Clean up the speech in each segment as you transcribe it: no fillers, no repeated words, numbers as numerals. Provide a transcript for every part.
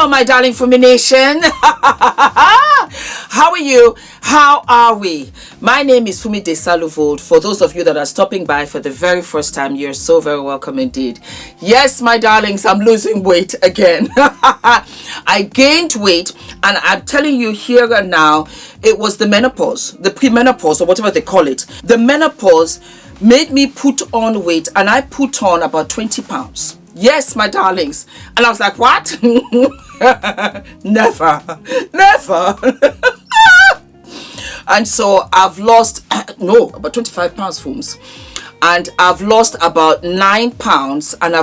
Hello, my darling Fumi Nation. How are you? How are we? My name is Fumidesaluvold. For those of you that are stopping by for the very first time, you're so very welcome indeed. Yes, my darlings, I'm losing weight again. I gained weight, and I'm telling you here and now, it was the menopause, the premenopause, or whatever they call it. The menopause made me put on weight, and I put on about 20 pounds. Yes, my darlings. And I was like, what? Never. And so I've lost, about 25 pounds, Fooms. And I've lost about 9 pounds, and I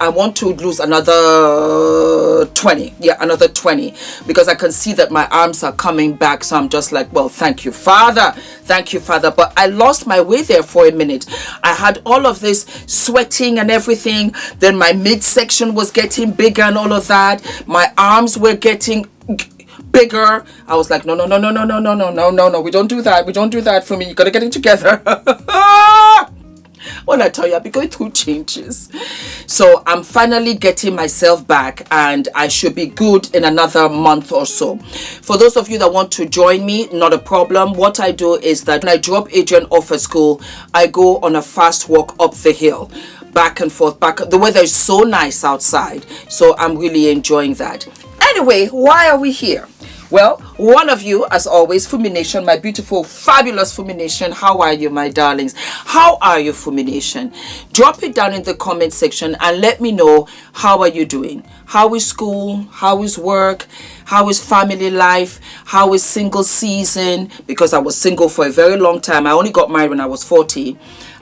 want to lose another 20. Yeah, another 20, because I can see that my arms are coming back. So I'm just like, well, thank you, Father. Thank you, Father. But I lost my way there for a minute. I had all of this sweating and everything. Then my midsection was getting bigger and all of that. My arms were getting bigger. I was like, no, we don't do that for me. You gotta get it together. When I tell you, I'll be going through changes. So I'm finally getting myself back, and I should be good in another month or so. For those of you that want to join me, not a problem. What I do is that when I drop Adrian off at school, I go on a fast walk up the hill, back and forth. The weather is so nice outside, so I'm really enjoying that. Anyway, why are we here? Well, one of you, as always, Fumi Nation, my beautiful, fabulous Fumi Nation. How are you, my darlings? How are you, Fumi Nation? Drop it down in the comment section and let me know, how are you doing? How is school? How is work? How is family life? How is single season? Because I was single for a very long time. I only got married when I was 40.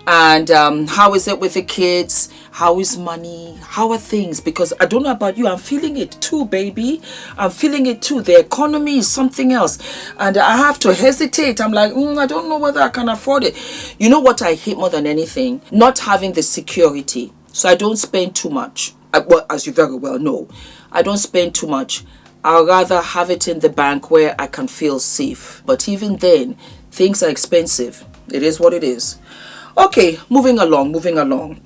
And how is it with the kids? How is money? How are things? Because I don't know about you, I'm feeling it too, baby. I'm feeling it too. The economy is something else, and I have to hesitate. I'm like, I don't know whether I can afford it. You know what I hate more than anything? Not having the security. So I don't spend too much. Well, as you very well know, I don't spend too much. I'd rather have it in the bank where I can feel safe. But even then, things are expensive. It is what it is. Okay, moving along.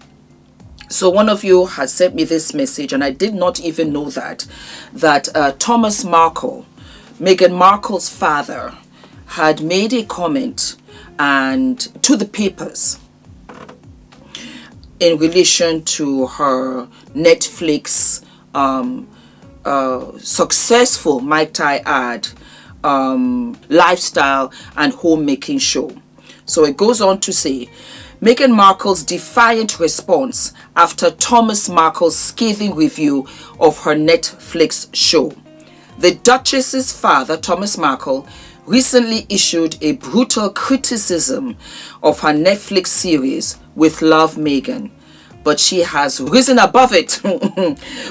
So one of you has sent me this message, and I did not even know that Thomas Markle, Meghan Markle's father, had made a comment and to the papers in relation to her Netflix successful, might I add, lifestyle and homemaking show. So it goes on to say, Meghan Markle's defiant response after Thomas Markle's scathing review of her Netflix show. The Duchess's father, Thomas Markle, recently issued a brutal criticism of her Netflix series With Love, Meghan. But she has risen above it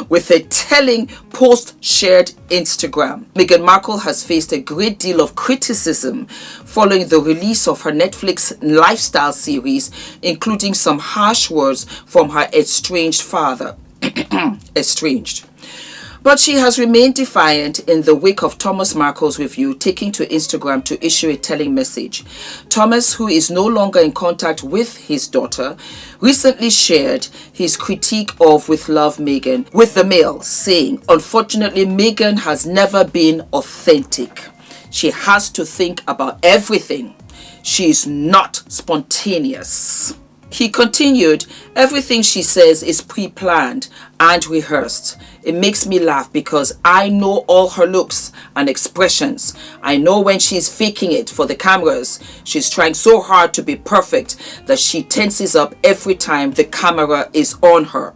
with a telling post shared Instagram. Meghan Markle has faced a great deal of criticism following the release of her Netflix lifestyle series, including some harsh words from her estranged father. Estranged. But she has remained defiant in the wake of Thomas Markle's review, taking to Instagram to issue a telling message. Thomas, who is no longer in contact with his daughter, recently shared his critique of With Love, Meghan with the Mail, saying, unfortunately, Meghan has never been authentic. She has to think about everything. She is not spontaneous. He continued, everything she says is pre-planned and rehearsed. It makes me laugh because I know all her looks and expressions. I know when she's faking it for the cameras. She's trying so hard to be perfect that she tenses up every time the camera is on her.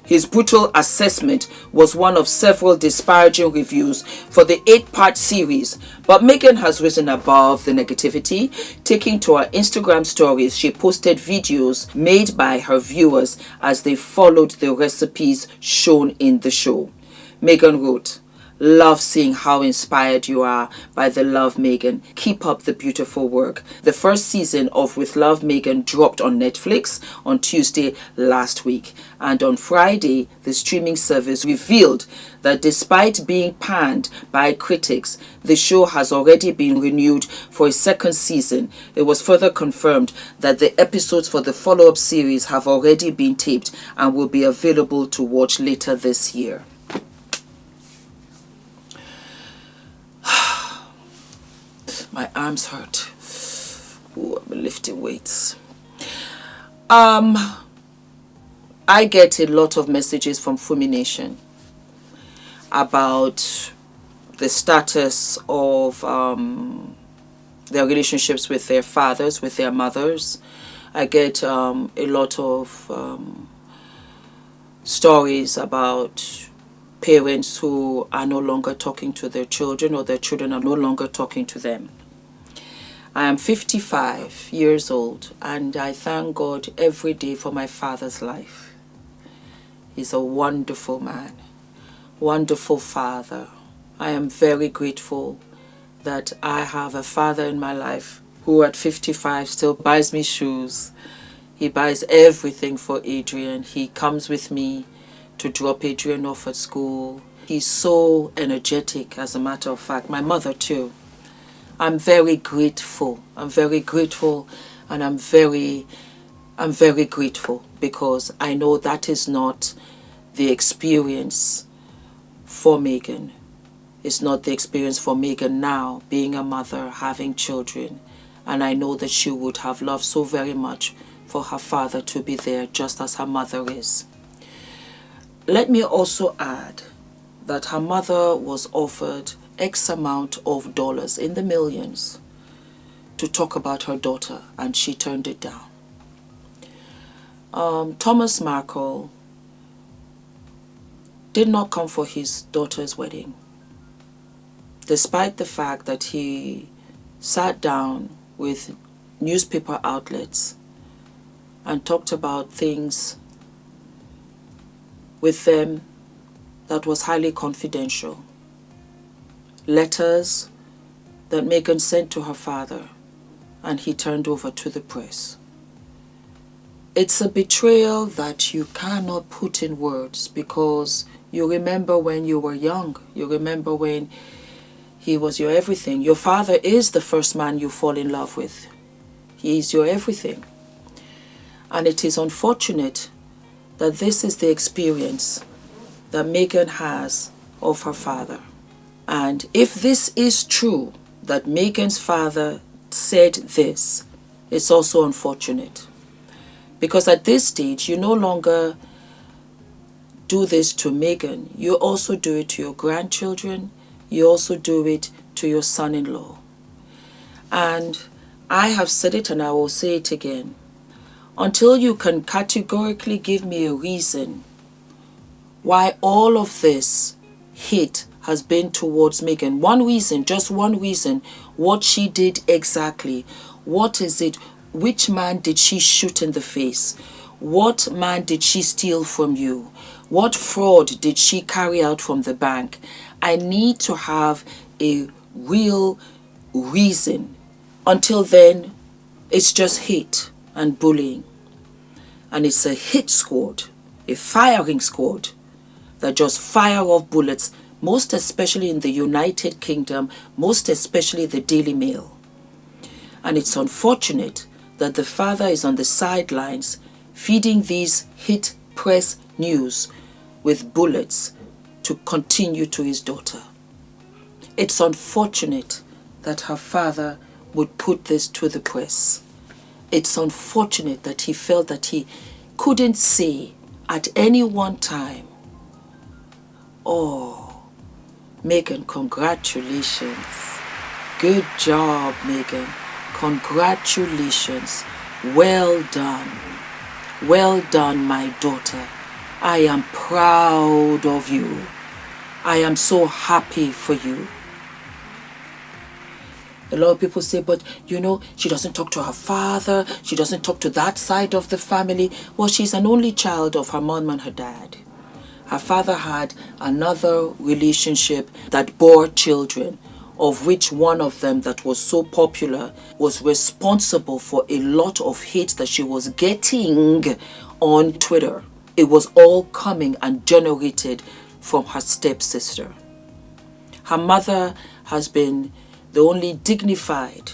His brutal assessment was one of several disparaging reviews for the 8-part series, but Meghan has risen above the negativity. Taking to her Instagram stories, she posted videos made by her viewers as they followed the recipes shown in the show. Meghan wrote, love seeing how inspired you are by the Love, Meghan. Keep up the beautiful work. The first season of With Love, Meghan dropped on Netflix on Tuesday last week. And on Friday, the streaming service revealed that despite being panned by critics, the show has already been renewed for a second season. It was further confirmed that the episodes for the follow-up series have already been taped and will be available to watch later this year. My arms hurt. Ooh, I'm lifting weights. I get a lot of messages from Fumi Nation about the status of their relationships with their fathers, with their mothers. I get a lot of stories about parents who are no longer talking to their children, or their children are no longer talking to them. I am 55 years old, and I thank God every day for my father's life. He's a wonderful man, wonderful father. I am very grateful that I have a father in my life who at 55 still buys me shoes. He buys everything for Adrian. He comes with me to drop Adrian off at school. He's so energetic, as a matter of fact. My mother too. I'm very grateful. I'm very grateful, and I'm very grateful because I know that is not the experience for Meghan. It's not the experience for Meghan now, being a mother, having children. And I know that she would have loved so very much for her father to be there, just as her mother is. Let me also add that her mother was offered X amount of dollars, in the millions, to talk about her daughter, and she turned it down. Thomas Markle did not come for his daughter's wedding, despite the fact that he sat down with newspaper outlets and talked about things with them that was highly confidential. Letters that Meghan sent to her father, and he turned over to the press. It's a betrayal that you cannot put in words, because you remember when you were young. You remember when he was your everything. Your father is the first man you fall in love with. He is your everything. And it is unfortunate that this is the experience that Meghan has of her father. And if this is true, that Meghan's father said this, it's also unfortunate. Because at this stage, you no longer do this to Meghan. You also do it to your grandchildren. You also do it to your son-in-law. And I have said it, and I will say it again. Until you can categorically give me a reason why all of this hate has been towards Meghan. One reason, just one reason, what she did exactly. What is it? Which man did she shoot in the face? What man did she steal from you? What fraud did she carry out from the bank? I need to have a real reason. Until then, it's just hate and bullying. And it's a hit squad, a firing squad that just fire off bullets, most especially in the United Kingdom, most especially the Daily Mail. And it's unfortunate that the father is on the sidelines feeding these hit press news with bullets to continue to his daughter. It's unfortunate that her father would put this to the press. It's unfortunate that he felt that he couldn't say at any one time, "Oh, Meghan, congratulations. Good job, Meghan. Congratulations. Well done. Well done, my daughter. I am proud of you. I am so happy for you." A lot of people say, but you know, she doesn't talk to her father. She doesn't talk to that side of the family. Well, she's an only child of her mom and her dad. Her father had another relationship that bore children, of which one of them that was so popular was responsible for a lot of hate that she was getting on Twitter. It was all coming and generated from her stepsister. Her mother has been the only dignified,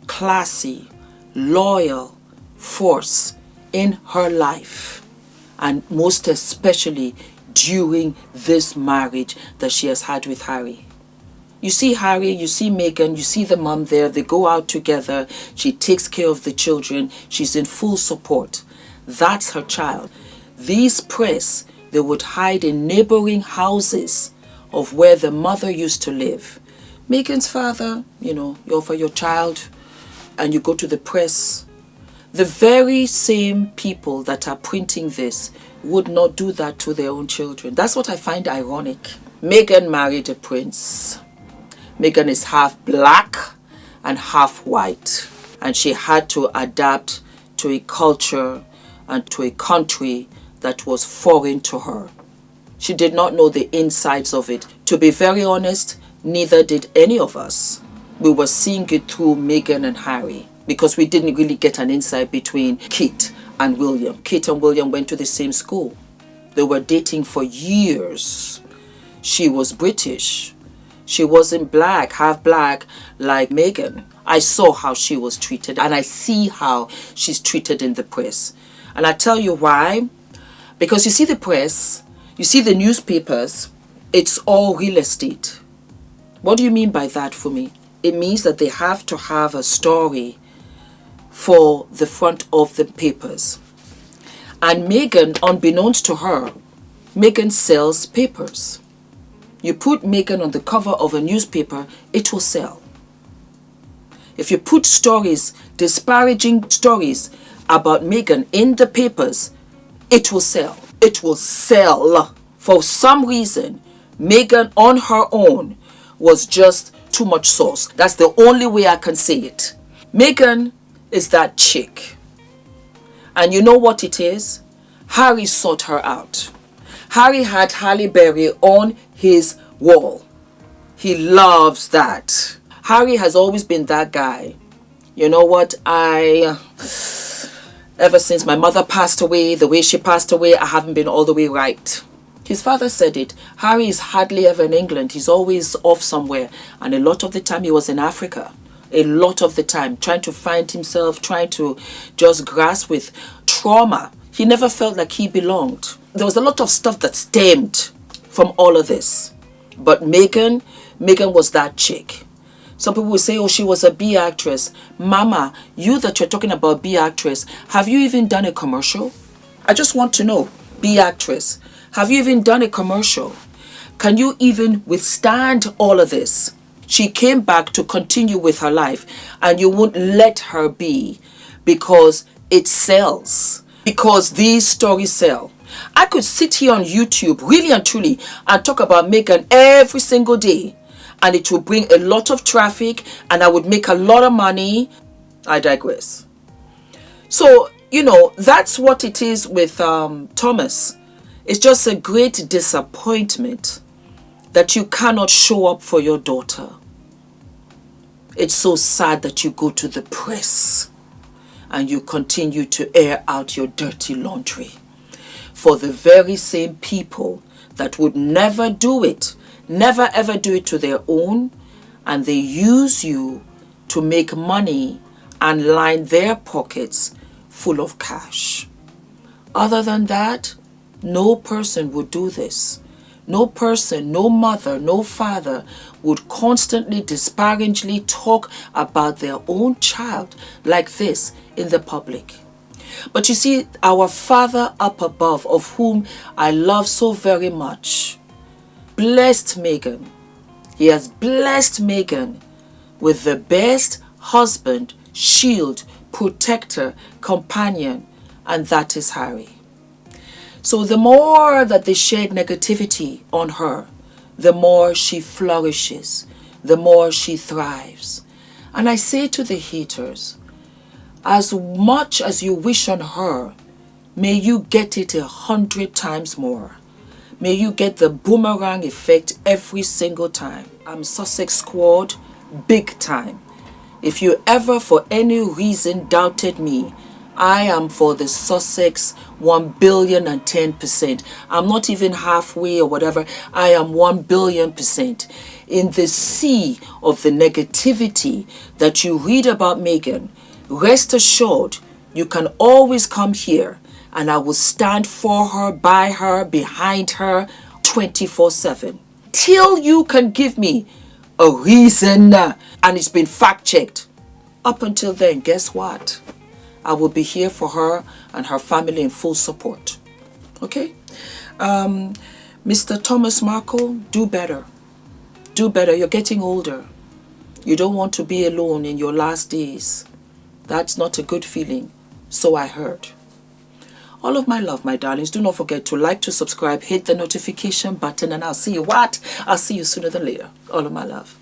classy, loyal force in her life, and most especially during this marriage that she has had with Harry. You see Harry, you see Meghan, you see the mom there. They go out together. She takes care of the children. She's in full support. That's her child. These press, they would hide in neighboring houses of where the mother used to live. Meghan's father, you offer your child and you go to the press. The very same people that are printing this would not do that to their own children. That's what I find ironic. Meghan married a prince. Meghan is half black and half white. And she had to adapt to a culture and to a country that was foreign to her. She did not know the insides of it. To be very honest, neither did any of us. We were seeing it through Meghan and Harry because we didn't really get an insight between Kate and William. Kate and William went to the same school. They were dating for years. She was British. She wasn't black, half black like Meghan. I saw how she was treated and I see how she's treated in the press. And I tell you why. Because you see the press, you see the newspapers, it's all real estate. What do you mean by that, Fumi? It means that they have to have a story for the front of the papers. And Meghan, unbeknownst to her, Meghan sells papers. You put Meghan on the cover of a newspaper, it will sell. If you put stories, disparaging stories about Meghan in the papers, it will sell. It will sell. For some reason, Meghan on her own was just too much sauce. That's the only way I can say it. Meghan is that chick. And you know what it is? Harry sought her out. Harry had Halle Berry on his wall. He loves that. Harry has always been that guy. You know what? Ever since my mother passed away, the way she passed away, I haven't been all the way right. His father said it. Harry is hardly ever in England. He's always off somewhere. And a lot of the time he was in Africa. A lot of the time. Trying to find himself, trying to just grasp with trauma. He never felt like he belonged. There was a lot of stuff that stemmed from all of this. But Meghan was that chick. Some people will say, oh, she was a B actress. Mama, you that you're talking about B actress, have you even done a commercial? I just want to know, B actress, have you even done a commercial? Can you even withstand all of this? She came back to continue with her life and you won't let her be because it sells. Because these stories sell. I could sit here on YouTube really and truly and talk about Meghan every single day. And it will bring a lot of traffic and I would make a lot of money. I digress. So, that's what it is with Thomas. It's just a great disappointment that you cannot show up for your daughter. It's so sad that you go to the press and you continue to air out your dirty laundry for the very same people that would never do it. Never ever do it to their own, and they use you to make money and line their pockets full of cash. Other than that, no person would do this. No person, no mother, no father would constantly disparagingly talk about their own child like this in the public. But you see, our Father up above, of whom I love so very much, blessed Meghan. He has blessed Meghan with the best husband, shield, protector, companion, and that is Harry. So the more that they shed negativity on her, the more she flourishes, the more she thrives. And I say to the haters, as much as you wish on her, may you get it 100 times more. May you get the boomerang effect every single time. I'm Sussex squad, big time. If you ever for any reason doubted me, I am for the Sussex 1,010,000%. I'm not even halfway or whatever. I am 1,000,000,000%. In the sea of the negativity that you read about Meghan, rest assured you can always come here and I will stand for her, by her, behind her, 24/7. Till you can give me a reason, and it's been fact-checked. Up until then, guess what? I will be here for her and her family in full support. Okay? Mr. Thomas Markle, do better. Do better. You're getting older. You don't want to be alone in your last days. That's not a good feeling. So I heard. All of my love, my darlings. Do not forget to like, to subscribe, hit the notification button, and I'll see you what? I'll see you sooner than later. All of my love.